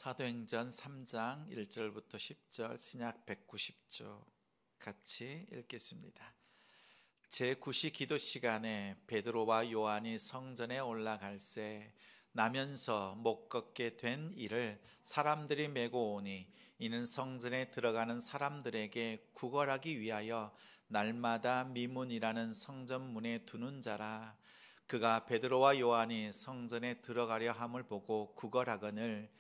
사도행전 3장 1절부터 10절 신약 190조 같이 읽겠습니다. 제9시 기도 시간에 베드로와 요한이 성전에 올라갈새 나면서 못 걷게 된 이를 사람들이 메고 오니 이는 성전에 들어가는 사람들에게 구걸하기 위하여 날마다 미문이라는 성전문에 두는 자라. 그가 베드로와 요한이 성전에 들어가려 함을 보고 구걸하거늘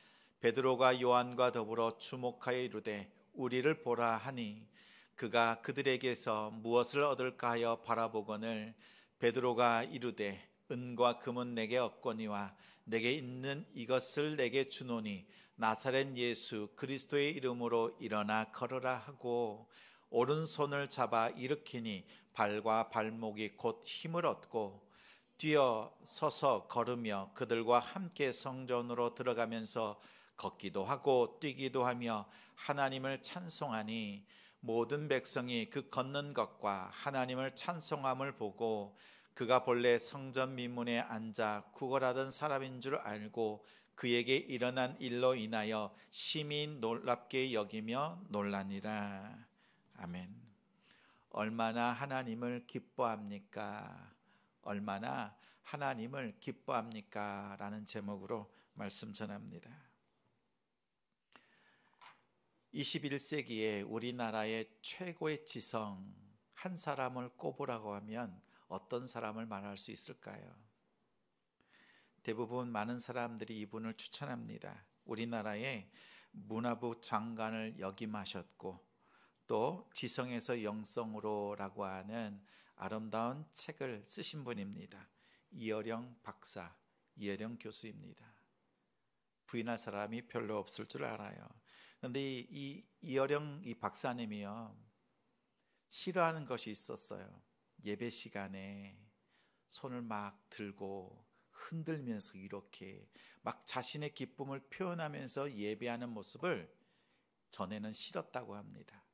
베드로가 요한과 더불어 주목하여 이르되 우리를 보라 하니 그가 그들에게서 무엇을 얻을까 하여 바라보거늘 베드로가 이르되 은과 금은 내게 없거니와 내게 있는 이것을 내게 주노니 나사렛 예수 그리스도의 이름으로 일어나 걸으라 하고 오른손을 잡아 일으키니 발과 발목이 곧 힘을 얻고 뛰어 서서 걸으며 그들과 함께 성전으로 들어가면서 걷기도 하고 뛰기도 하며 하나님을 찬송하니 모든 백성이 그 걷는 것과 하나님을 찬송함을 보고 그가 본래 성전 미문에 앉아 구걸하던 사람인 줄 알고 그에게 일어난 일로 인하여 심히 놀랍게 여기며 놀라니라. 아멘. 얼마나 하나님을 기뻐합니까? 얼마나 하나님을 기뻐합니까? 라는 제목으로 말씀 전합니다. 21세기에 우리나라의 최고의 지성 한 사람을 꼽으라고 하면 어떤 사람을 말할 수 있을까요? 대부분 많은 사람들이 이분을 추천합니다. 우리나라의 문화부 장관을 역임하셨고 또 지성에서 영성으로라고 하는 아름다운 책을 쓰신 분입니다. 이어령 박사, 이어령 교수입니다. 부인할 사람이 별로 없을 줄 알아요. 그런데 이 이어령 이 박사님이요 싫어하는 것이 있었어요. 예배 시간에 손을 막 들고 흔들면서 이렇게 막 자신의 기쁨을 표현하면서 예배하는 모습을 전에는 싫었다고 합니다.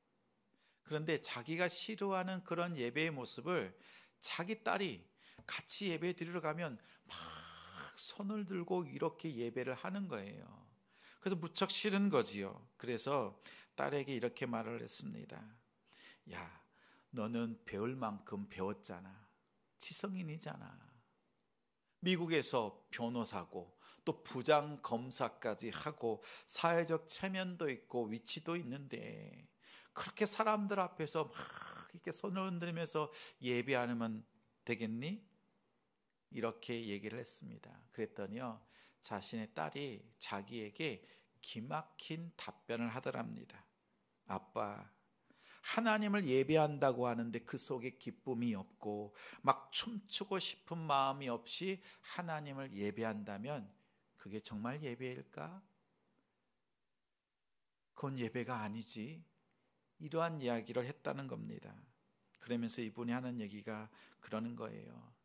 그런데 자기가 싫어하는 그런 예배의 모습을 자기 딸이 같이 예배 드리러 가면 막 손을 들고 이렇게 예배를 하는 거예요. 그래서 무척 싫은 거지요. 그래서 딸에게 이렇게 말을 했습니다. 야, 너는 배울 만큼 배웠잖아. 지성인이잖아. 미국에서 변호사고 또 부장 검사까지 하고 사회적 체면도 있고 위치도 있는데 그렇게 사람들 앞에서 막 이렇게 손을 흔들면서 예배하면 되겠니? 이렇게 얘기를 했습니다. 그랬더니요 자신의 딸이 자기에게 기막힌 답변을 하더랍니다. 아빠, 하나님을 예배한다고 하는데 그 속에 기쁨이 없고 막 춤추고 싶은 마음이 없이 하나님을 예배한다면 그게 정말 예배일까? 그건 예배가 아니지. 이러한 이야기를 했다는 겁니다. 그러면서 이분이 하는 얘기가 그러는 거예요.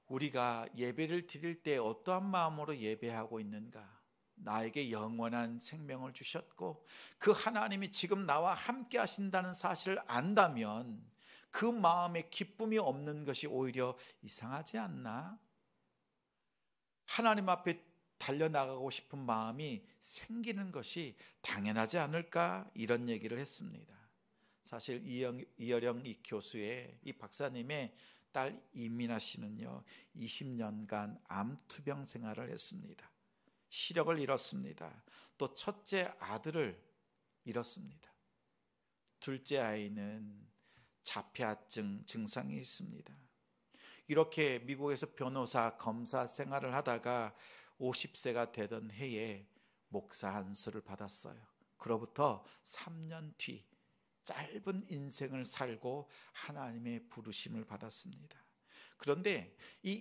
우리가 예배를 드릴 때 어떠한 마음으로 예배하고 있는가? 나에게 영원한 생명을 주셨고 그 하나님이 지금 나와 함께 하신다는 사실을 안다면 그 마음에 기쁨이 없는 것이 오히려 이상하지 않나? 하나님 앞에 달려나가고 싶은 마음이 생기는 것이 당연하지 않을까? 이런 얘기를 했습니다. 사실 이어령 이 교수의 이 박사님의 딸 이민아 씨는요 20년간 암 투병 생활을 했습니다. 시력을 잃었습니다. 또 첫째 아들을 잃었습니다. 둘째 아이는 자폐아증 증상이 있습니다. 이렇게 미국에서 변호사, 검사 생활을 하다가 50세가 되던 해에 목사 안수를 받았어요. 그로부터 3년 뒤 짧은 인생을 살고 하나님의 부르심을 받았습니다. 그런데 이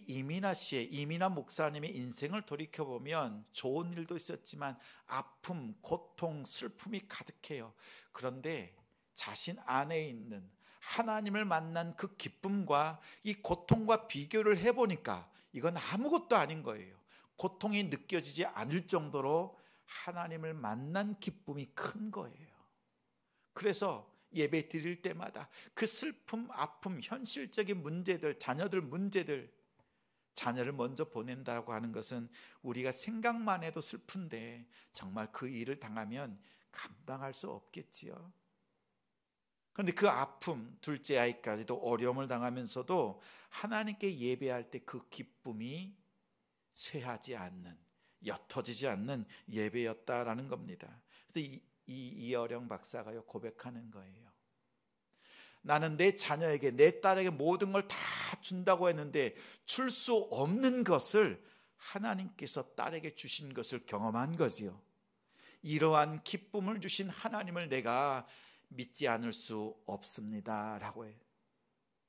이민아 목사님의 인생을 돌이켜보면 좋은 일도 있었지만 아픔, 고통, 슬픔이 가득해요. 그런데 자신 안에 있는 하나님을 만난 그 기쁨과 이 고통과 비교를 해보니까 이건 아무것도 아닌 거예요. 고통이 느껴지지 않을 정도로 하나님을 만난 기쁨이 큰 거예요. 그래서 예배 드릴 때마다 그 슬픔, 아픔, 현실적인 문제들, 자녀들 문제들 자녀를 먼저 보낸다고 하는 것은 우리가 생각만 해도 슬픈데 정말 그 일을 당하면 감당할 수 없겠지요. 그런데 그 아픔, 둘째 아이까지도 어려움을 당하면서도 하나님께 예배할 때 그 기쁨이 쇠하지 않는, 옅어지지 않는 예배였다라는 겁니다. 그래서 이어령 박사가요 고백하는 거예요. 나는 내 자녀에게, 내 딸에게 모든 걸 다 준다고 했는데 줄 수 없는 것을 하나님께서 딸에게 주신 것을 경험한 거지요. 이러한 기쁨을 주신 하나님을 내가 믿지 않을 수 없습니다 라고 해요.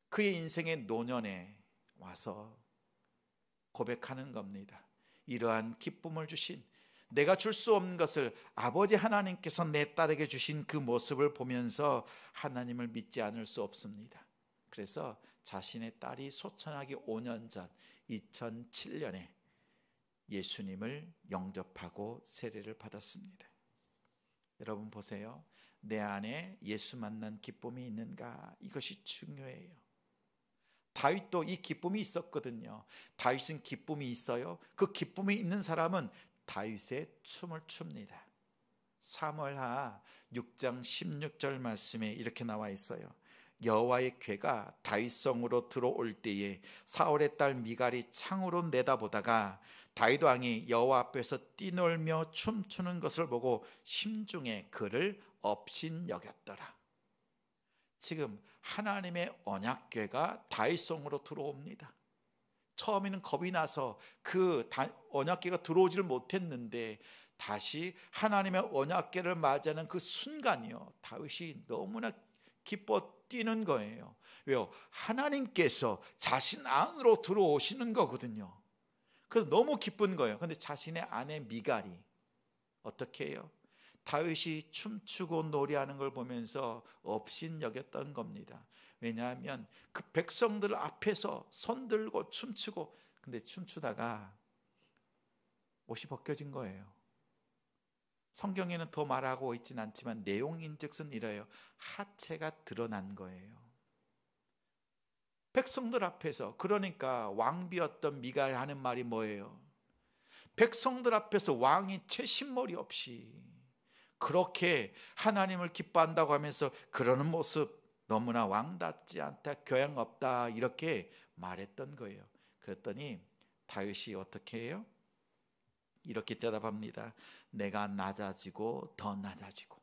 그의 인생의 노년에 와서 고백하는 겁니다. 이러한 기쁨을 주신, 내가 줄 수 없는 것을 아버지 하나님께서 내 딸에게 주신 그 모습을 보면서 하나님을 믿지 않을 수 없습니다. 그래서 자신의 딸이 소천하기 5년 전 2007년에 예수님을 영접하고 세례를 받았습니다. 여러분 보세요. 내 안에 예수 만난 기쁨이 있는가? 이것이 중요해요. 다윗도 이 기쁨이 있었거든요. 다윗은 기쁨이 있어요. 그 기쁨이 있는 사람은 다윗의 춤을 춥니다. 사무엘하 6장 16절 말씀에 이렇게 나와 있어요. 여호와의 궤가 다윗성으로 들어올 때에 사울의 딸 미갈이 창으로 내다보다가 다윗 왕이 여호와 앞에서 뛰놀며 춤추는 것을 보고 심중에 그를 업신여겼더라. 지금 하나님의 언약궤가 다윗성으로 들어옵니다. 처음에는 겁이 나서 그 언약궤가 들어오지를 못했는데 다시 하나님의 언약궤를 맞이하는 그 순간이요, 다윗이 너무나 기뻐 뛰는 거예요. 왜요? 하나님께서 자신 안으로 들어오시는 거거든요. 그래서 너무 기쁜 거예요. 그런데 자신의 아내 미갈이 어떻게 해요? 다윗이 춤추고 노래하는 걸 보면서 업신여겼던 겁니다. 왜냐하면 그 백성들 앞에서 손 들고 춤추고, 근데 춤추다가 옷이 벗겨진 거예요. 성경에는 더 말하고 있지는 않지만 내용인즉슨 이래요. 하체가 드러난 거예요. 백성들 앞에서. 그러니까 왕비였던 미갈 하는 말이 뭐예요? 백성들 앞에서 왕이 채신머리 없이 그렇게 하나님을 기뻐한다고 하면서 그러는 모습 너무나 왕답지 않다, 교양 없다, 이렇게 말했던 거예요. 그랬더니 다윗이 어떻게 해요? 이렇게 대답합니다. 내가 낮아지고 더 낮아지고,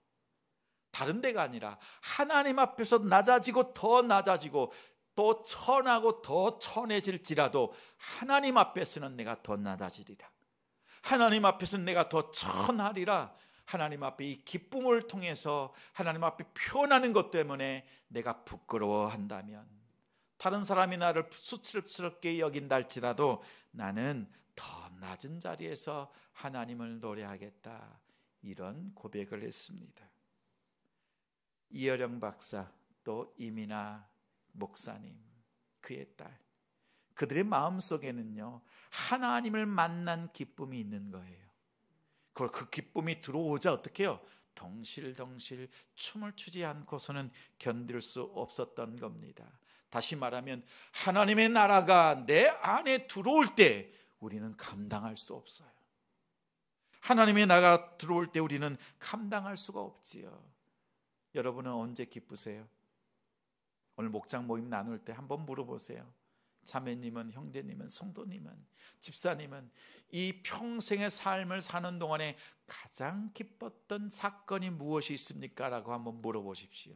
다른 데가 아니라 하나님 앞에서 낮아지고 더 낮아지고 또 천하고 더 천해질지라도 하나님 앞에서는 내가 더 낮아지리라. 하나님 앞에서는 내가 더 천하리라. 하나님 앞에 이 기쁨을 통해서 하나님 앞에 표현하는 것 때문에 내가 부끄러워한다면, 다른 사람이 나를 수치스럽게 여긴다 할지라도 나는 더 낮은 자리에서 하나님을 노래하겠다, 이런 고백을 했습니다. 이어령 박사, 또 이민아 목사님, 그의 딸, 그들의 마음속에는요 하나님을 만난 기쁨이 있는 거예요. 그 기쁨이 들어오자 어떻게 해요? 덩실덩실 춤을 추지 않고서는 견딜 수 없었던 겁니다. 다시 말하면 하나님의 나라가 내 안에 들어올 때 우리는 감당할 수 없어요. 하나님의 나라가 들어올 때 우리는 감당할 수가 없지요. 여러분은 언제 기쁘세요? 오늘 목장 모임 나눌 때 한번 물어보세요. 자매님은, 형제님은, 성도님은, 집사님은 이 평생의 삶을 사는 동안에 가장 기뻤던 사건이 무엇이 있습니까? 라고 한번 물어보십시오.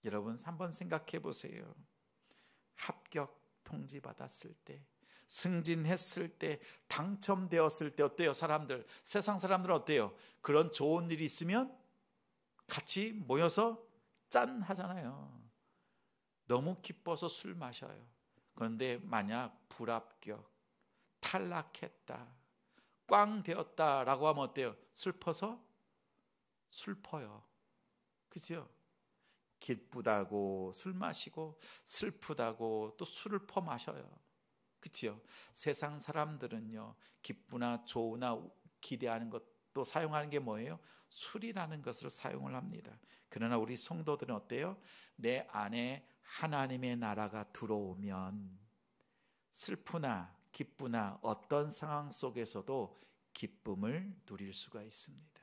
여러분 한번 생각해 보세요. 합격 통지 받았을 때, 승진했을 때, 당첨되었을 때 어때요? 사람들, 세상 사람들은 어때요? 그런 좋은 일이 있으면 같이 모여서 짠 하잖아요. 너무 기뻐서 술 마셔요. 그런데 만약 불합격, 탈락했다, 꽝 되었다라고 하면 어때요? 슬퍼서 슬퍼요. 그죠? 기쁘다고 술 마시고 슬프다고 또 술을 퍼마셔요. 그렇죠? 세상 사람들은요 기쁘나 좋으나 기대하는 것도 사용하는 게 뭐예요? 술이라는 것을 사용을 합니다. 그러나 우리 성도들은 어때요? 내 안에 하나님의 나라가 들어오면 슬프나 기쁘나 어떤 상황 속에서도 기쁨을 누릴 수가 있습니다.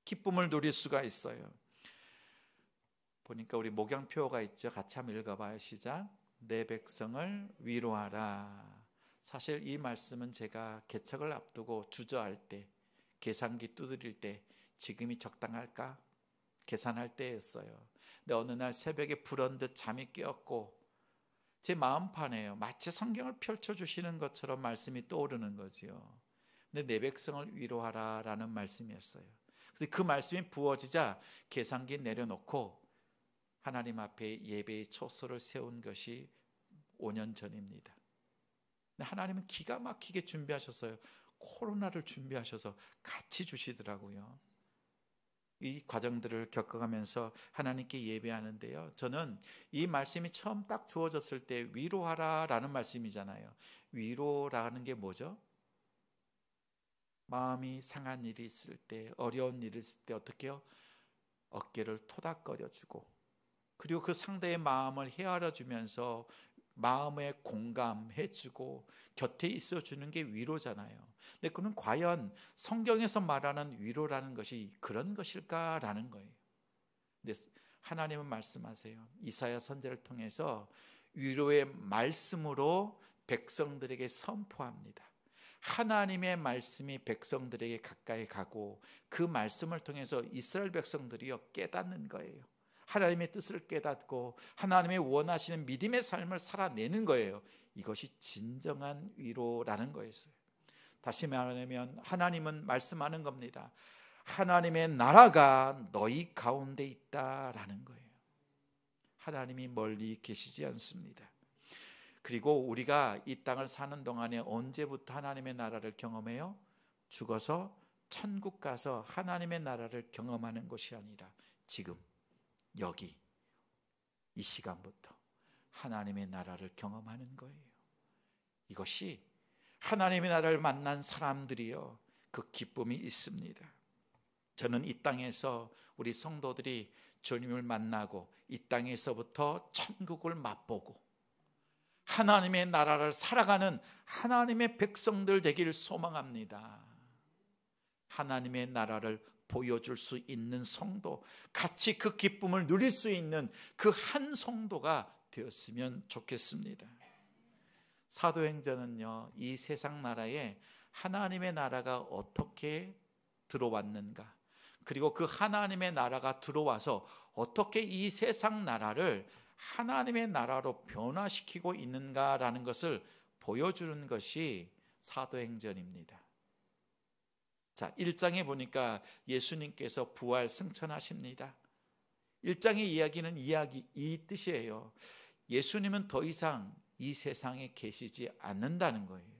기쁨을 누릴 수가 있어요. 보니까 우리 목양표가 있죠. 같이 한번 읽어봐요. 시작. 내 백성을 위로하라. 사실 이 말씀은 제가 개척을 앞두고 주저할 때, 계산기 두드릴 때 지금이 적당할까 계산할 때였어요. 근데 어느 날 새벽에 불언듯 잠이 깨었고 제 마음판에요, 마치 성경을 펼쳐주시는 것처럼 말씀이 떠오르는 거지요. 근데 내 백성을 위로하라 라는 말씀이었어요. 근데 그 말씀이 부어지자 계산기 내려놓고 하나님 앞에 예배의 초소를 세운 것이 5년 전입니다. 근데 하나님은 기가 막히게 준비하셨어요. 코로나를 준비하셔서 같이 주시더라고요. 이 과정들을 겪어가면서 하나님께 예배하는데요, 저는 이 말씀이 처음 딱 주어졌을 때 위로하라 라는 말씀이잖아요. 위로라는 게 뭐죠? 마음이 상한 일이 있을 때, 어려운 일이 있을 때 어떻게 해요? 어깨를 토닥거려주고, 그리고 그 상대의 마음을 헤아려주면서 마음에 공감해주고 곁에 있어주는 게 위로잖아요. 근데 그는 과연 성경에서 말하는 위로라는 것이 그런 것일까라는 거예요. 근데 하나님은 말씀하세요. 이사야 선지자를 통해서 위로의 말씀으로 백성들에게 선포합니다. 하나님의 말씀이 백성들에게 가까이 가고 그 말씀을 통해서 이스라엘 백성들이요 깨닫는 거예요. 하나님의 뜻을 깨닫고 하나님의 원하시는 믿음의 삶을 살아내는 거예요. 이것이 진정한 위로라는 거였어요. 다시 말하면 하나님은 말씀하는 겁니다. 하나님의 나라가 너희 가운데 있다라는 거예요. 하나님이 멀리 계시지 않습니다. 그리고 우리가 이 땅을 사는 동안에 언제부터 하나님의 나라를 경험해요? 죽어서 천국 가서 하나님의 나라를 경험하는 것이 아니라 지금 여기 이 시간부터 하나님의 나라를 경험하는 거예요. 이것이 하나님의 나라를 만난 사람들이요 그 기쁨이 있습니다. 저는 이 땅에서 우리 성도들이 주님을 만나고 이 땅에서부터 천국을 맛보고 하나님의 나라를 살아가는 하나님의 백성들 되기를 소망합니다. 하나님의 나라를 보여줄 수 있는 성도, 같이 그 기쁨을 누릴 수 있는 그 한 성도가 되었으면 좋겠습니다. 사도행전은요, 이 세상 나라에 하나님의 나라가 어떻게 들어왔는가, 그리고 그 하나님의 나라가 들어와서 어떻게 이 세상 나라를 하나님의 나라로 변화시키고 있는가라는 것을 보여주는 것이 사도행전입니다. 자, 1장에 보니까 예수님께서 부활 승천하십니다. 1장의 이야기는 이 뜻이에요. 예수님은 더 이상 이 세상에 계시지 않는다는 거예요.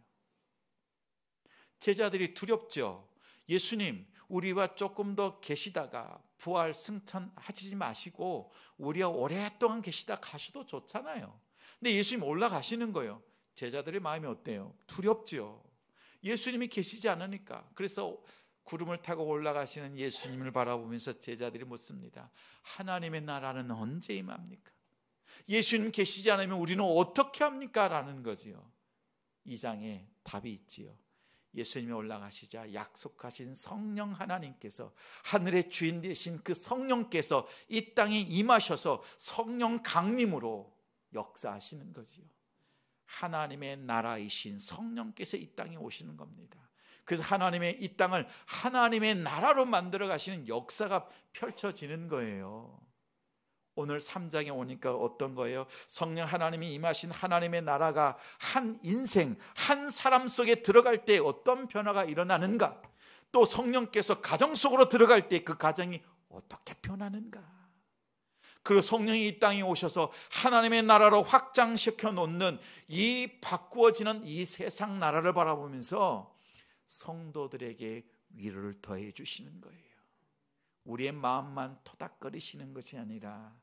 제자들이 두렵죠. 예수님, 우리와 조금 더 계시다가 부활 승천하지 마시고 우리와 오랫동안 계시다 가셔도 좋잖아요. 근데 예수님 올라가시는 거예요. 제자들의 마음이 어때요? 두렵죠. 예수님이 계시지 않으니까. 그래서 구름을 타고 올라가시는 예수님을 바라보면서 제자들이 묻습니다. 하나님의 나라는 언제 임합니까? 예수님 계시지 않으면 우리는 어떻게 합니까? 라는 거지요. 2장에 답이 있지요. 예수님이 올라가시자 약속하신 성령 하나님께서, 하늘의 주인 되신 그 성령께서 이 땅에 임하셔서 성령 강림으로 역사하시는 거지요. 하나님의 나라이신 성령께서 이 땅에 오시는 겁니다. 그래서 하나님의 이 땅을 하나님의 나라로 만들어 가시는 역사가 펼쳐지는 거예요. 오늘 3장에 오니까 어떤 거예요? 성령 하나님이 임하신 하나님의 나라가 한 인생, 한 사람 속에 들어갈 때 어떤 변화가 일어나는가, 또 성령께서 가정 속으로 들어갈 때 그 가정이 어떻게 변하는가, 그리고 성령이 이 땅에 오셔서 하나님의 나라로 확장시켜 놓는 이 바꾸어지는 이 세상 나라를 바라보면서 성도들에게 위로를 더해 주시는 거예요. 우리의 마음만 토닥거리시는 것이 아니라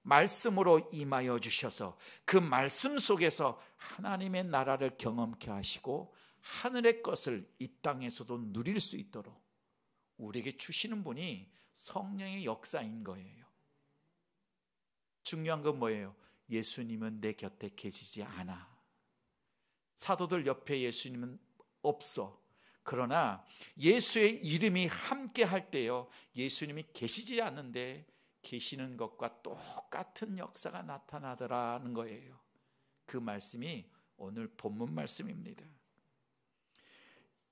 말씀으로 임하여 주셔서 그 말씀 속에서 하나님의 나라를 경험케 하시고 하늘의 것을 이 땅에서도 누릴 수 있도록 우리에게 주시는 분이 성령의 역사인 거예요. 중요한 건 뭐예요? 예수님은 내 곁에 계시지 않아. 사도들 옆에 예수님은 없어. 그러나 예수의 이름이 함께 할 때요, 예수님이 계시지 않는데 계시는 것과 똑같은 역사가 나타나더라는 거예요. 그 말씀이 오늘 본문 말씀입니다.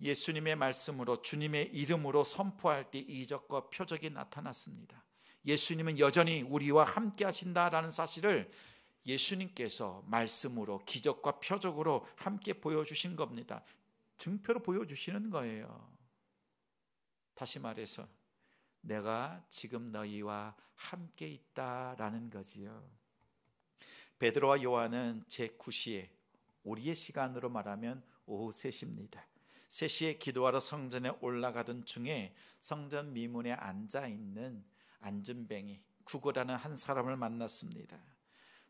예수님의 말씀으로, 주님의 이름으로 선포할 때 이적과 표적이 나타났습니다. 예수님은 여전히 우리와 함께 하신다라는 사실을 예수님께서 말씀으로, 기적과 표적으로 함께 보여주신 겁니다. 증표로 보여주시는 거예요. 다시 말해서 내가 지금 너희와 함께 있다라는 거지요. 베드로와 요한은 제9시에, 우리의 시간으로 말하면 오후 3시입니다. 3시에 기도하러 성전에 올라가던 중에 성전 미문에 앉아있는 안진뱅이 구거라는 한 사람을 만났습니다.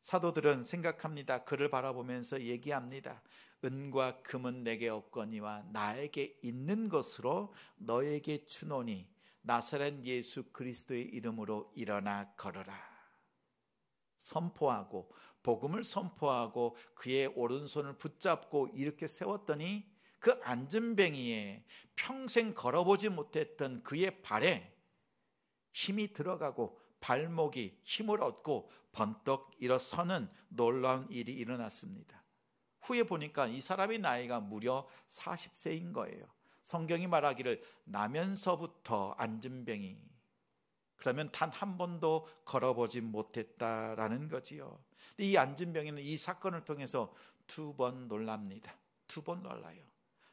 사도들은 생각합니다. 그를 바라보면서 얘기합니다. 은과 금은 내게 없거니와 나에게 있는 것으로 너에게 주노니 나사렛 예수 그리스도의 이름으로 일어나 걸어라. 선포하고, 복음을 선포하고 그의 오른손을 붙잡고 이렇게 세웠더니 그 안진뱅이에 평생 걸어보지 못했던 그의 발에 힘이 들어가고 발목이 힘을 얻고 번떡 일어서는 놀라운 일이 일어났습니다. 후에 보니까 이 사람의 나이가 무려 40세인 거예요. 성경이 말하기를 나면서부터 안진뱅이, 그러면 단 한 번도 걸어보지 못했다라는 거지요. 이 안진뱅이는 이 사건을 통해서 2번 놀랍니다. 2번 놀라요.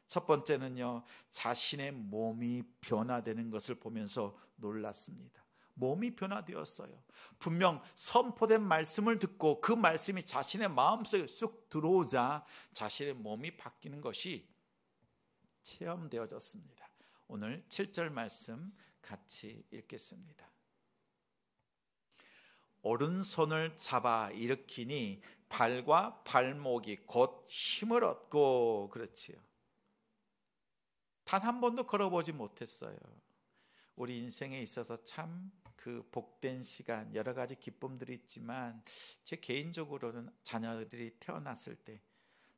첫 번째는요, 자신의 몸이 변화되는 것을 보면서 놀랐습니다. 몸이 변화되었어요. 분명 선포된 말씀을 듣고 그 말씀이 자신의 마음속에 쑥 들어오자 자신의 몸이 바뀌는 것이 체험되어졌습니다. 오늘 7절 말씀 같이 읽겠습니다. 오른손을 잡아 일으키니 발과 발목이 곧 힘을 얻고, 그렇지요. 단 한 번도 걸어보지 못했어요. 우리 인생에 있어서 참 그 복된 시간, 여러 가지 기쁨들이 있지만 제 개인적으로는 자녀들이 태어났을 때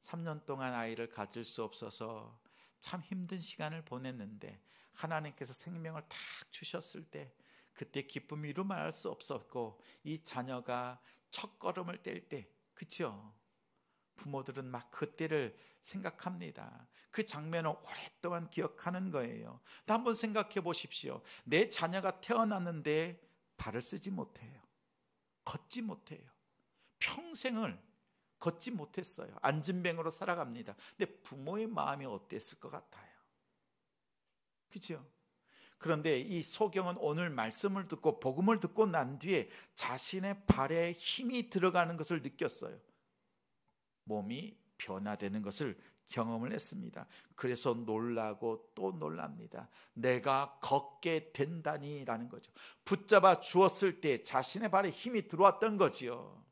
3년 동안 아이를 가질 수 없어서 참 힘든 시간을 보냈는데, 하나님께서 생명을 탁 주셨을 때 그때 기쁨이 이루 말할 수 없었고, 이 자녀가 첫 걸음을 뗄 때, 그렇죠? 부모들은 막 그때를 생각합니다. 그 장면을 오랫동안 기억하는 거예요. 한번 생각해 보십시오. 내 자녀가 태어났는데 발을 쓰지 못해요. 걷지 못해요. 평생을 걷지 못했어요. 안진뱅으로 살아갑니다. 근데 부모의 마음이 어땠을 것 같아요? 그렇죠? 그런데 이 소경은 오늘 말씀을 듣고 복음을 듣고 난 뒤에 자신의 발에 힘이 들어가는 것을 느꼈어요. 몸이 변화되는 것을 경험을 했습니다. 그래서 놀라고 또 놀랍니다. 내가 걷게 된다니라는 거죠. 붙잡아 주었을 때 자신의 발에 힘이 들어왔던 거지요.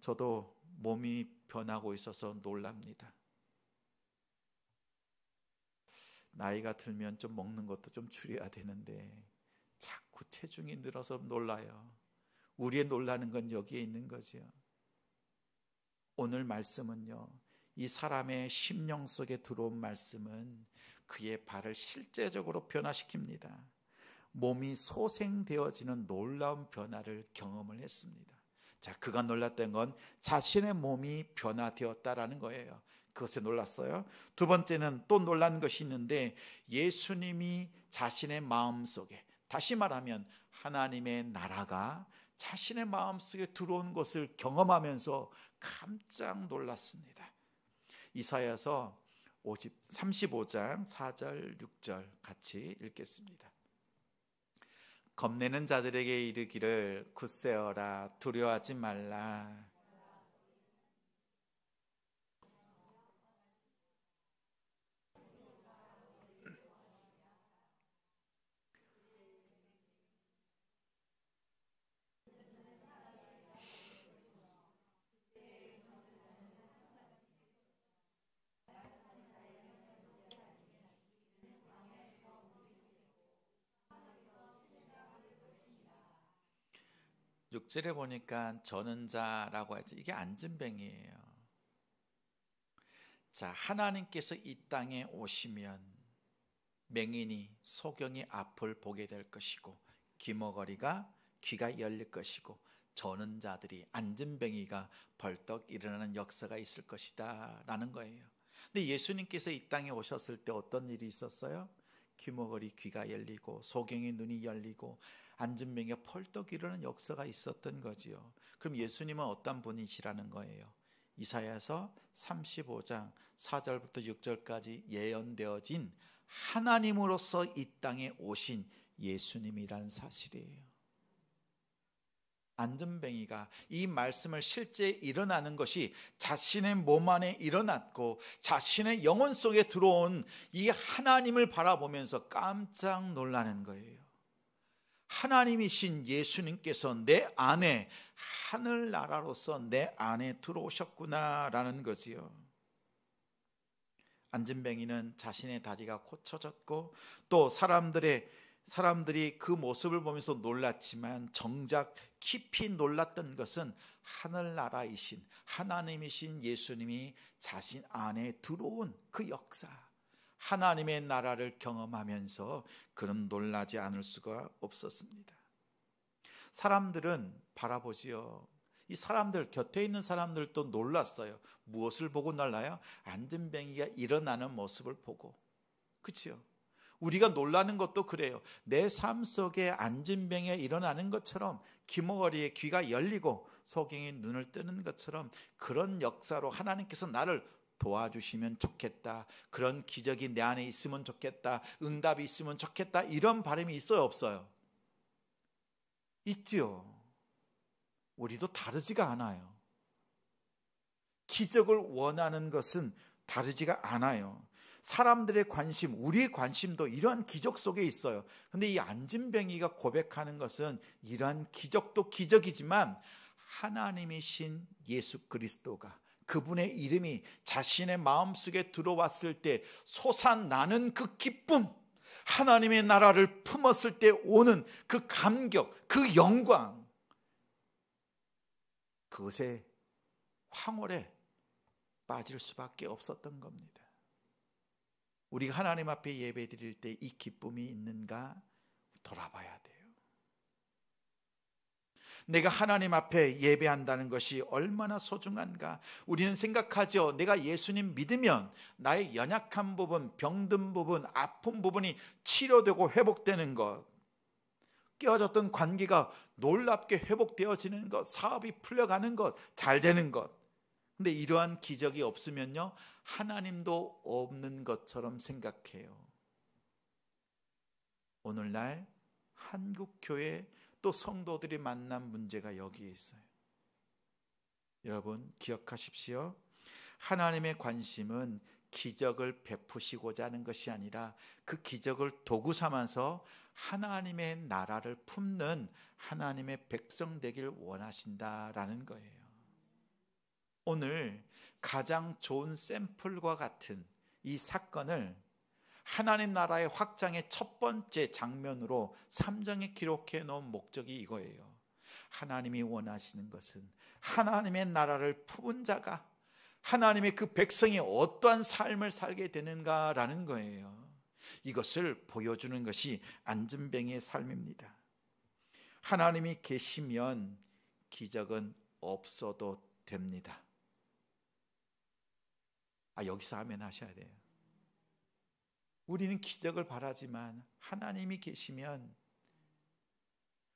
저도 몸이 변하고 있어서 놀랍니다. 나이가 들면 좀 먹는 것도 좀 줄여야 되는데 자꾸 체중이 늘어서 놀라요. 우리의 놀라는 건 여기에 있는 거지요. 오늘 말씀은요, 이 사람의 심령 속에 들어온 말씀은 그의 발을 실제적으로 변화시킵니다. 몸이 소생되어지는 놀라운 변화를 경험을 했습니다. 자, 그가 놀랐던 건 자신의 몸이 변화되었다라는 거예요. 그것에 놀랐어요. 두 번째는 또 놀란 것이 있는데, 예수님이 자신의 마음속에, 다시 말하면 하나님의 나라가 자신의 마음속에 들어온 것을 경험하면서 깜짝 놀랐습니다. 이사야서 35장 4절 6절 같이 읽겠습니다. 겁내는 자들에게 이르기를 굳세어라, 두려워하지 말라. 6절에 보니까 저는 자라고 하죠. 이게 안진뱅이에요. 자, 하나님께서 이 땅에 오시면 맹인이 소경이 앞을 보게 될 것이고 귀머거리가 귀가 열릴 것이고 저는 자들이 안진뱅이가 벌떡 일어나는 역사가 있을 것이다 라는 거예요. 근데 예수님께서 이 땅에 오셨을 때 어떤 일이 있었어요? 귀머거리 귀가 열리고 소경의 눈이 열리고 안진뱅이가 펄떡 일어나는 역사가 있었던 거지요. 그럼 예수님은 어떤 분이시라는 거예요? 이사야서 35장 4절부터 6절까지 예언되어진 하나님으로서 이 땅에 오신 예수님이라는 사실이에요. 안진뱅이가 이 말씀을 실제 일어나는 것이 자신의 몸 안에 일어났고 자신의 영혼 속에 들어온 이 하나님을 바라보면서 깜짝 놀라는 거예요. 하나님이신 예수님께서 내 안에 하늘나라로서 내 안에 들어오셨구나 라는 거지요. 안진뱅이는 자신의 다리가 고쳐졌고 또 사람들이 그 모습을 보면서 놀랐지만 정작 깊이 놀랐던 것은 하늘나라이신 하나님이신 예수님이 자신 안에 들어온 그 역사, 하나님의 나라를 경험하면서 그는 놀라지 않을 수가 없었습니다. 사람들은 바라보지요. 이 사람들, 곁에 있는 사람들도 놀랐어요. 무엇을 보고 놀라요? 안진뱅이가 일어나는 모습을 보고. 그렇죠? 우리가 놀라는 것도 그래요. 내 삶 속에 안진뱅이가 일어나는 것처럼 귀머거리에 귀가 열리고 소경이 눈을 뜨는 것처럼 그런 역사로 하나님께서 나를 도와주시면 좋겠다. 그런 기적이 내 안에 있으면 좋겠다. 응답이 있으면 좋겠다. 이런 바람이 있어요, 없어요? 있지요. 우리도 다르지가 않아요. 기적을 원하는 것은 다르지가 않아요. 사람들의 관심, 우리의 관심도 이러한 기적 속에 있어요. 그런데 이 안진뱅이가 고백하는 것은 이러한 기적도 기적이지만 하나님이신 예수 그리스도가, 그분의 이름이 자신의 마음속에 들어왔을 때 솟아나는 그 기쁨, 하나님의 나라를 품었을 때 오는 그 감격, 그 영광, 그것에 황홀에 빠질 수밖에 없었던 겁니다. 우리가 하나님 앞에 예배 드릴 때 이 기쁨이 있는가 돌아봐야 돼요. 내가 하나님 앞에 예배한다는 것이 얼마나 소중한가. 우리는 생각하죠. 내가 예수님 믿으면 나의 연약한 부분, 병든 부분, 아픈 부분이 치료되고 회복되는 것, 깨어졌던 관계가 놀랍게 회복되어지는 것, 사업이 풀려가는 것, 잘 되는 것. 근데 이러한 기적이 없으면요, 하나님도 없는 것처럼 생각해요. 오늘날 한국교회 또 성도들이 만난 문제가 여기에 있어요. 여러분 기억하십시오. 하나님의 관심은 기적을 베푸시고자 하는 것이 아니라 그 기적을 도구 삼아서 하나님의 나라를 품는 하나님의 백성 되길 원하신다라는 거예요. 오늘 가장 좋은 샘플과 같은 이 사건을 하나님 나라의 확장의 첫 번째 장면으로 3장에 기록해 놓은 목적이 이거예요. 하나님이 원하시는 것은 하나님의 나라를 품은 자가 하나님의 그 백성이 어떠한 삶을 살게 되는가라는 거예요. 이것을 보여주는 것이 안진뱅이의 삶입니다. 하나님이 계시면 기적은 없어도 됩니다. 여기서 아멘 하셔야 돼요. 우리는 기적을 바라지만 하나님이 계시면,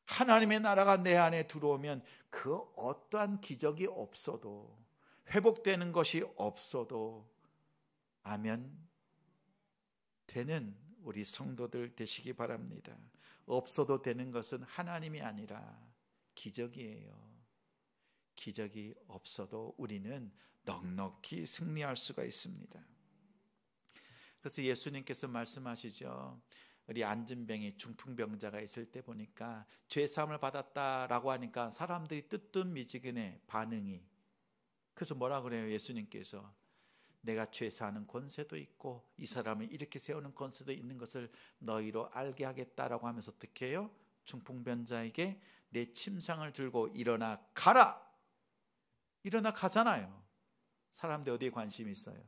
하나님의 나라가 내 안에 들어오면 그 어떠한 기적이 없어도, 회복되는 것이 없어도 아멘 되는 우리 성도들 되시기 바랍니다. 없어도 되는 것은 하나님이 아니라 기적이에요. 기적이 없어도 우리는 넉넉히 승리할 수가 있습니다. 그래서 예수님께서 말씀하시죠. 우리 안진뱅이 중풍병자가 있을 때 보니까 죄사함을 받았다라고 하니까 사람들이 뜨뜻미지근해 반응이. 그래서 뭐라 그래요? 예수님께서 내가 죄사하는 권세도 있고 이 사람을 이렇게 세우는 권세도 있는 것을 너희로 알게 하겠다라고 하면서 어떻게 해요? 중풍병자에게 내 침상을 들고 일어나 가라! 일어나 가잖아요. 사람들 어디에 관심이 있어요?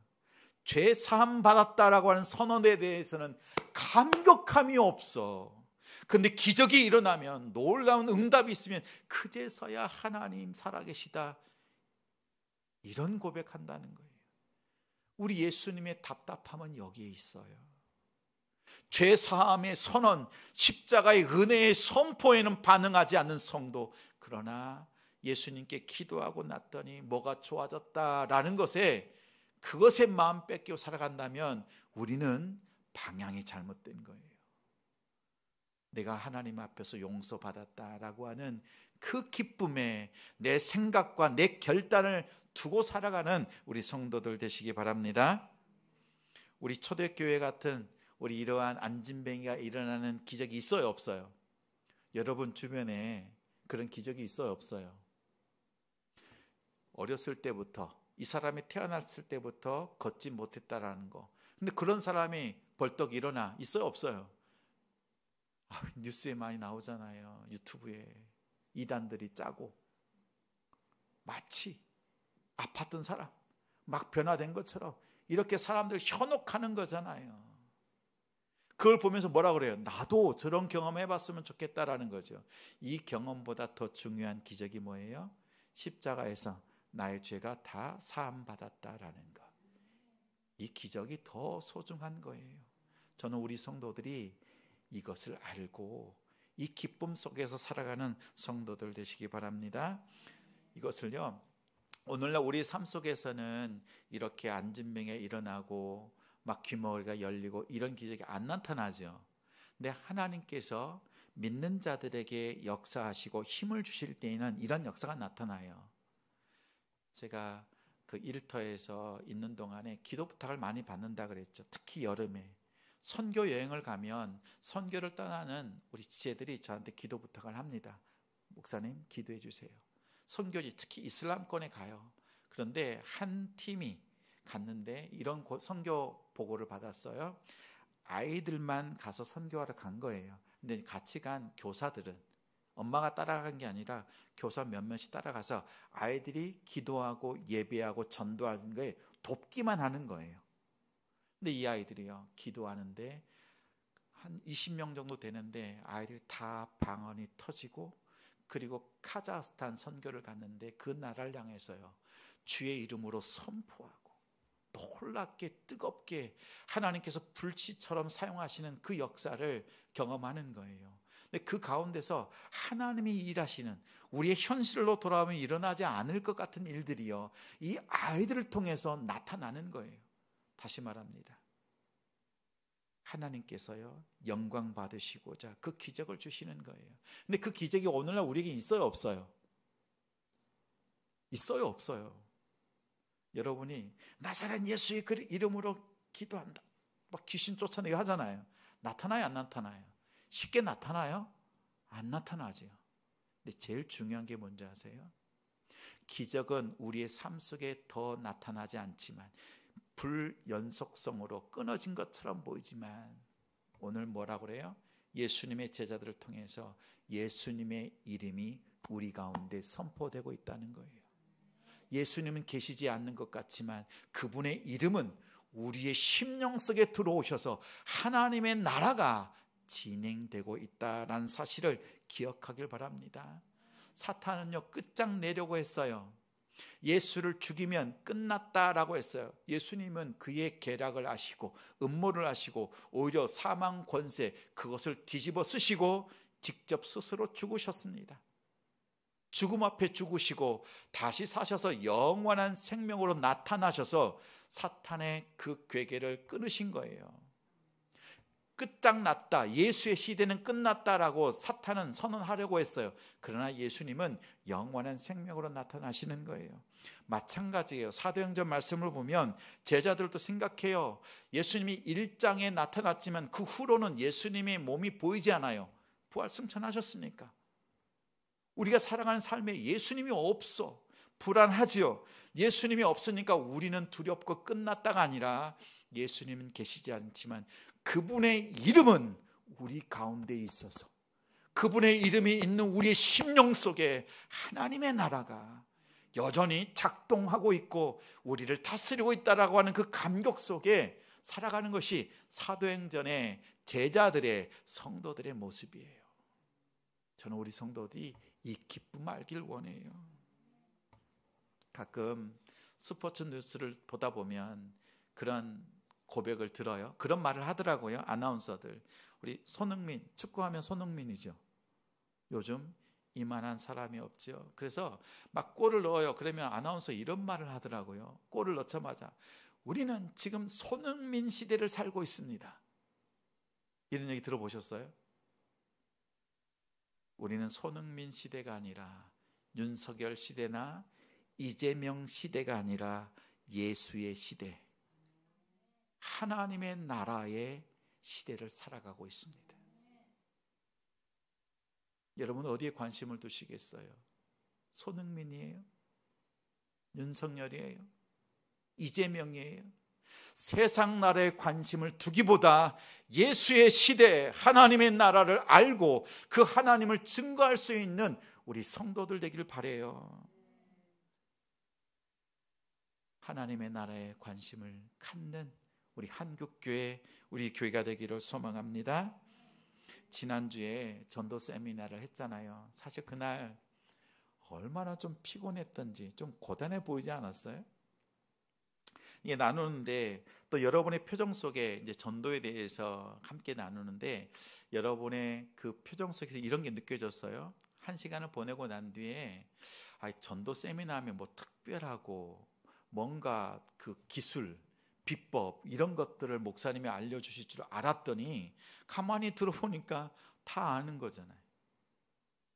죄 사함 받았다라고 하는 선언에 대해서는 감격함이 없어. 근데 기적이 일어나면, 놀라운 응답이 있으면 그제서야 하나님 살아계시다, 이런 고백한다는 거예요. 우리 예수님의 답답함은 여기에 있어요. 죄 사함의 선언, 십자가의 은혜의 선포에는 반응하지 않는 성도, 그러나 예수님께 기도하고 났더니 뭐가 좋아졌다라는 것에, 그것에 마음 뺏기고 살아간다면 우리는 방향이 잘못된 거예요. 내가 하나님 앞에서 용서받았다라고 하는 그 기쁨에 내 생각과 내 결단을 두고 살아가는 우리 성도들 되시기 바랍니다. 우리 초대교회 같은 우리 이러한 안진뱅이가 일어나는 기적이 있어요, 없어요? 여러분 주변에 그런 기적이 있어요, 없어요? 어렸을 때부터, 이 사람이 태어났을 때부터 걷지 못했다라는 거. 근데 그런 사람이 벌떡 일어나, 있어요, 없어요? 뉴스에 많이 나오잖아요. 유튜브에 이단들이 짜고 마치 아팠던 사람 막 변화된 것처럼 이렇게 사람들 현혹하는 거잖아요. 그걸 보면서 뭐라 그래요? 나도 저런 경험 해봤으면 좋겠다라는 거죠. 이 경험보다 더 중요한 기적이 뭐예요? 십자가에서 나의 죄가 다 사함받았다라는 것. 이 기적이 더 소중한 거예요. 저는 우리 성도들이 이것을 알고 이 기쁨 속에서 살아가는 성도들 되시기 바랍니다. 이것을요, 오늘날 우리 삶 속에서는 이렇게 안진병에 일어나고 막 귀머거리가 열리고 이런 기적이 안 나타나죠. 근데 하나님께서 믿는 자들에게 역사하시고 힘을 주실 때에는 이런 역사가 나타나요. 제가 그 일터에서 있는 동안에 기도 부탁을 많이 받는다 그랬죠. 특히 여름에 선교 여행을 가면 선교를 떠나는 우리 지체들이 저한테 기도 부탁을 합니다. 목사님 기도해 주세요. 선교지 특히 이슬람권에 가요. 그런데 한 팀이 갔는데 이런 선교 보고를 받았어요. 아이들만 가서 선교하러 간 거예요. 근데 같이 간 교사들은, 엄마가 따라간 게 아니라 교사 몇 명씩 따라가서 아이들이 기도하고 예배하고 전도하는 거에 돕기만 하는 거예요. 근데 이 아이들이요, 기도하는데 한 20명 정도 되는데 아이들이 다 방언이 터지고, 그리고 카자흐스탄 선교를 갔는데 그 나라를 향해서요, 주의 이름으로 선포하고 놀랍게 뜨겁게 하나님께서 불씨처럼 사용하시는 그 역사를 경험하는 거예요. 근데 그 가운데서 하나님이 일하시는, 우리의 현실로 돌아오면 일어나지 않을 것 같은 일들이요, 이 아이들을 통해서 나타나는 거예요. 다시 말합니다. 하나님께서요, 영광 받으시고자 그 기적을 주시는 거예요. 근데 그 기적이 오늘날 우리에게 있어요, 없어요? 있어요, 없어요? 여러분이 나사렛 예수의 그 이름으로 기도한다, 막 귀신 쫓아내게 하잖아요. 나타나요, 안 나타나요? 쉽게 나타나요? 안 나타나죠. 근데 제일 중요한 게 뭔지 아세요? 기적은 우리의 삶 속에 더 나타나지 않지만 불연속성으로 끊어진 것처럼 보이지만, 오늘 뭐라고 그래요? 예수님의 제자들을 통해서 예수님의 이름이 우리 가운데 선포되고 있다는 거예요. 예수님은 계시지 않는 것 같지만 그분의 이름은 우리의 심령 속에 들어오셔서 하나님의 나라가 진행되고 있다라는 사실을 기억하길 바랍니다. 사탄은요, 끝장내려고 했어요. 예수를 죽이면 끝났다라고 했어요. 예수님은 그의 계략을 아시고 음모를 아시고 오히려 사망 권세, 그것을 뒤집어 쓰시고 직접 스스로 죽으셨습니다. 죽음 앞에 죽으시고 다시 사셔서 영원한 생명으로 나타나셔서 사탄의 그 괴계를 끊으신 거예요. 끝장났다, 예수의 시대는 끝났다라고 사탄은 선언하려고 했어요. 그러나 예수님은 영원한 생명으로 나타나시는 거예요. 마찬가지예요. 사도행전 말씀을 보면 제자들도 생각해요. 예수님이 1장에 나타났지만 그 후로는 예수님의 몸이 보이지 않아요. 부활 승천하셨으니까. 우리가 살아가는 삶에 예수님이 없어, 불안하지요. 예수님이 없으니까 우리는 두렵고 끝났다가 아니라, 예수님은 계시지 않지만 그분의 이름은 우리 가운데 있어서, 그분의 이름이 있는 우리의 심령 속에 하나님의 나라가 여전히 작동하고 있고 우리를 다스리고 있다라고 하는 그 감격 속에 살아가는 것이 사도행전의 제자들의, 성도들의 모습이에요. 저는 우리 성도들이 이 기쁨 알길 원해요. 가끔 스포츠 뉴스를 보다 보면 그런 고백을 들어요. 그런 말을 하더라고요. 아나운서들. 우리 손흥민, 축구하면 손흥민이죠. 요즘 이만한 사람이 없죠. 그래서 막 골을 넣어요. 그러면 아나운서 이런 말을 하더라고요. 골을 넣자마자 우리는 지금 손흥민 시대를 살고 있습니다. 이런 얘기 들어보셨어요? 우리는 손흥민 시대가 아니라 윤석열 시대나 이재명 시대가 아니라 예수의 시대, 하나님의 나라의 시대를 살아가고 있습니다. 여러분 어디에 관심을 두시겠어요? 손흥민이에요? 윤석열이에요? 이재명이에요? 세상 나라에 관심을 두기보다 예수의 시대, 하나님의 나라를 알고 그 하나님을 증거할 수 있는 우리 성도들 되기를 바라요. 하나님의 나라에 관심을 갖는 우리 한국교회, 우리 교회가 되기를 소망합니다. 지난주에 전도 세미나를 했잖아요. 사실 그날 얼마나 좀 피곤했던지 좀 고단해 보이지 않았어요? 이게 나누는데 또 여러분의 표정 속에 이제 전도에 대해서 함께 나누는데 여러분의 그 표정 속에서 이런 게 느껴졌어요. 한 시간을 보내고 난 뒤에 전도 세미나 하면 뭐 특별하고 뭔가 그 기술, 비법 이런 것들을 목사님이 알려주실 줄 알았더니 가만히 들어보니까 다 아는 거잖아요.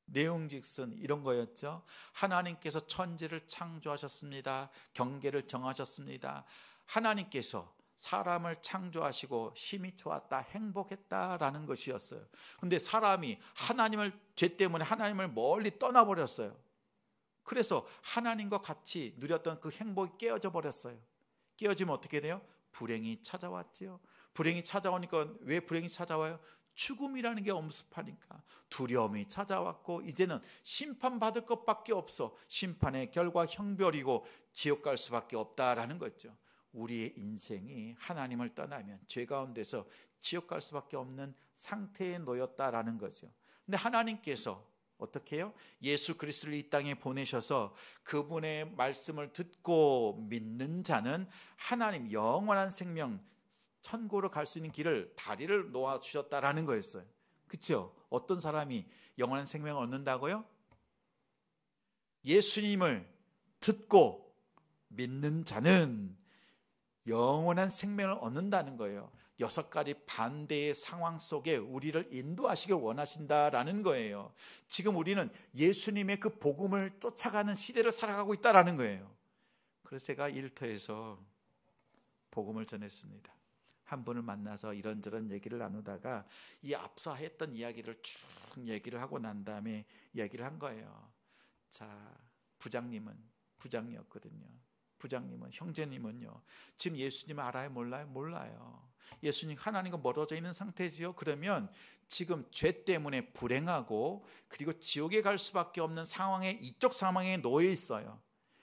내용즉슨 이런 거였죠. 하나님께서 천지를 창조하셨습니다. 경계를 정하셨습니다. 하나님께서 사람을 창조하시고 심히 좋았다, 행복했다라는 것이었어요. 근데 사람이 죄 때문에 하나님을 멀리 떠나버렸어요. 그래서 하나님과 같이 누렸던 그 행복이 깨어져 버렸어요. 깨어지면 어떻게 돼요? 불행이 찾아왔지요. 불행이 찾아오니까 왜 불행이 찾아와요? 죽음이라는 게 엄습하니까 두려움이 찾아왔고 이제는 심판받을 것밖에 없어. 심판의 결과 형벌이고 지옥 갈 수밖에 없다라는 거죠. 우리의 인생이 하나님을 떠나면 죄 가운데서 지옥 갈 수밖에 없는 상태에 놓였다라는 거죠. 근데 하나님께서 어떻게 해요? 예수 그리스도를 이 땅에 보내셔서 그분의 말씀을 듣고 믿는 자는 하나님 영원한 생명, 천국으로 갈 수 있는 길을, 다리를 놓아주셨다라는 거였어요. 그렇죠? 어떤 사람이 영원한 생명을 얻는다고요? 예수님을 듣고 믿는 자는 영원한 생명을 얻는다는 거예요. 6가지 반대의 상황 속에 우리를 인도하시길 원하신다라는 거예요. 지금 우리는 예수님의 그 복음을 쫓아가는 시대를 살아가고 있다라는 거예요. 그래서 제가 일터에서 복음을 전했습니다. 한 분을 만나서 이런저런 얘기를 나누다가 이 앞서 했던 이야기를 쭉 얘기를 하고 난 다음에 이야기를 한 거예요. 자, 부장이었거든요. 부장님은, 형제님은요, 지금 예수님 알아요? 몰라요? 몰라요. 예수님 하나님과 멀어져 있는 상태지요. 그러면 지금 죄 때문에 불행하고 그리고 지옥에 갈 수밖에 없는 상황에, 이쪽 상황에 놓여 있어요.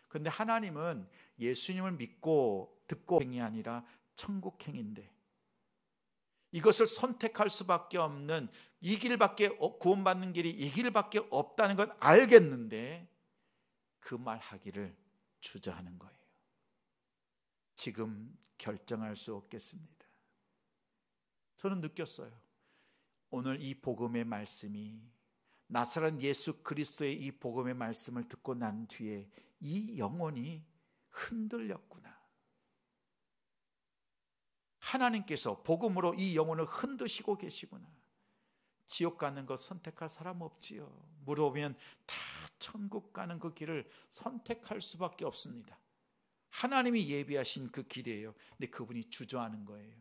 그런데 하나님은 예수님을 믿고 듣고 행이 아니라 천국행인데 이것을 선택할 수밖에 없는, 이 길밖에, 구원받는 길이 이 길밖에 없다는 건 알겠는데 그 말 하기를 주저하는 거예요. 지금 결정할 수 없겠습니다. 저는 느꼈어요. 오늘 이 복음의 말씀이, 나사렛 예수 그리스도의 이 복음의 말씀을 듣고 난 뒤에 이 영혼이 흔들렸구나. 하나님께서 복음으로 이 영혼을 흔드시고 계시구나. 지옥 가는 것 선택할 사람 없지요. 물어보면 다 천국 가는 그 길을 선택할 수밖에 없습니다. 하나님이 예비하신 그 길이에요. 근데 그분이 주저하는 거예요.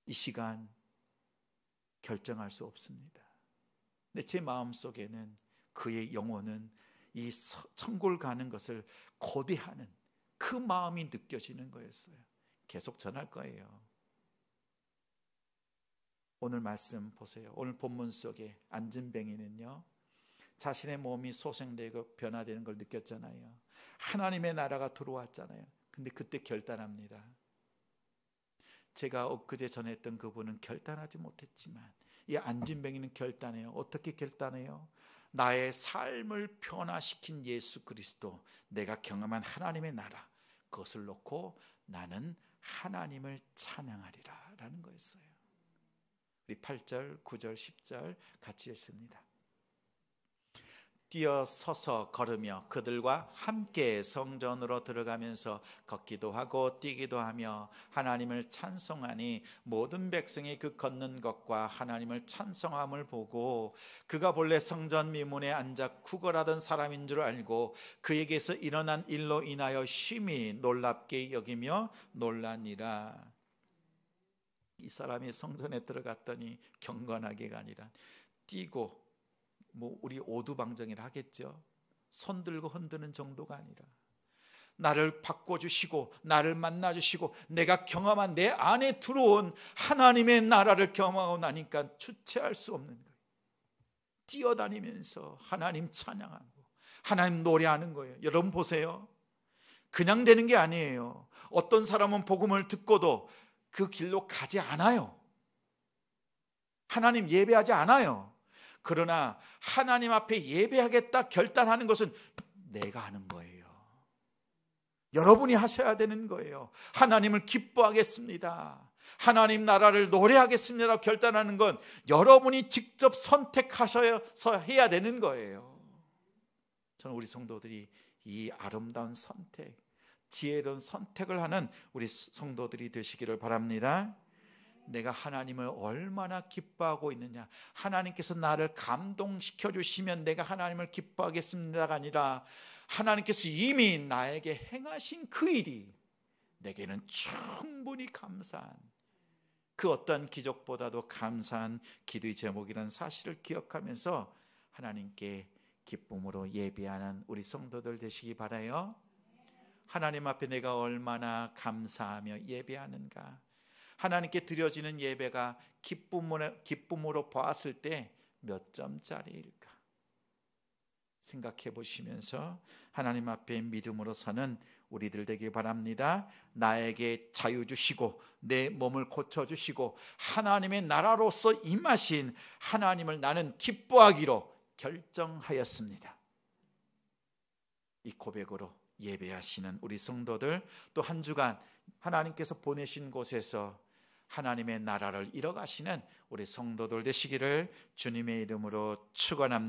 이 시간 결정할 수 없습니다. 근데 제 마음속에는 그의 영혼은 이 천국을 가는 것을 고대하는 그 마음이 느껴지는 거였어요. 계속 전할 거예요. 오늘 말씀 보세요. 오늘 본문 속에 안진뱅이는요, 자신의 몸이 소생되고 변화되는 걸 느꼈잖아요. 하나님의 나라가 들어왔잖아요. 근데 그때 결단합니다. 제가 엊그제 전했던 그분은 결단하지 못했지만 이 안진뱅이는 결단해요. 어떻게 결단해요? 나의 삶을 변화시킨 예수 그리스도, 내가 경험한 하나님의 나라, 그것을 놓고 나는 하나님을 찬양하리라 라는 거였어요. 우리 8절, 9절, 10절 같이 읽습니다. 뛰어서서 걸으며 그들과 함께 성전으로 들어가면서 걷기도 하고 뛰기도 하며 하나님을 찬송하니 모든 백성이 그 걷는 것과 하나님을 찬송함을 보고 그가 본래 성전 미문에 앉아 구걸하던 사람인 줄 알고 그에게서 일어난 일로 인하여 심히 놀랍게 여기며 놀라니라. 이 사람이 성전에 들어갔더니 경건하게가 아니라 뛰고 우리 오두방정이라 하겠죠. 손 들고 흔드는 정도가 아니라 나를 바꿔주시고 나를 만나주시고 내가 경험한 내 안에 들어온 하나님의 나라를 경험하고 나니까 주체할 수 없는 거예요. 뛰어다니면서 하나님 찬양하고 하나님 노래하는 거예요. 여러분 보세요. 그냥 되는 게 아니에요. 어떤 사람은 복음을 듣고도 그 길로 가지 않아요. 하나님 예배하지 않아요. 그러나 하나님 앞에 예배하겠다 결단하는 것은 내가 하는 거예요. 여러분이 하셔야 되는 거예요. 하나님을 기뻐하겠습니다, 하나님 나라를 노래하겠습니다 결단하는 건 여러분이 직접 선택하셔서 해야 되는 거예요. 저는 우리 성도들이 이 아름다운 선택, 지혜로운 선택을 하는 우리 성도들이 되시기를 바랍니다. 내가 하나님을 얼마나 기뻐하고 있느냐, 하나님께서 나를 감동시켜 주시면 내가 하나님을 기뻐하겠습니다가 아니라 하나님께서 이미 나에게 행하신 그 일이 내게는 충분히 감사한, 그 어떤 기적보다도 감사한 기도의 제목이라는 사실을 기억하면서 하나님께 기쁨으로 예배하는 우리 성도들 되시기 바라요. 하나님 앞에 내가 얼마나 감사하며 예배하는가, 하나님께 드려지는 예배가 기쁨으로 보았을 때 몇 점짜리일까 생각해 보시면서 하나님 앞에 믿음으로 서는 우리들 되길 바랍니다. 나에게 자유 주시고 내 몸을 고쳐주시고 하나님의 나라로서 임하신 하나님을 나는 기뻐하기로 결정하였습니다. 이 고백으로 예배하시는 우리 성도들, 또 한 주간 하나님께서 보내신 곳에서 하나님의 나라를 이뤄가시는 우리 성도들 되시기를 주님의 이름으로 축원합니다.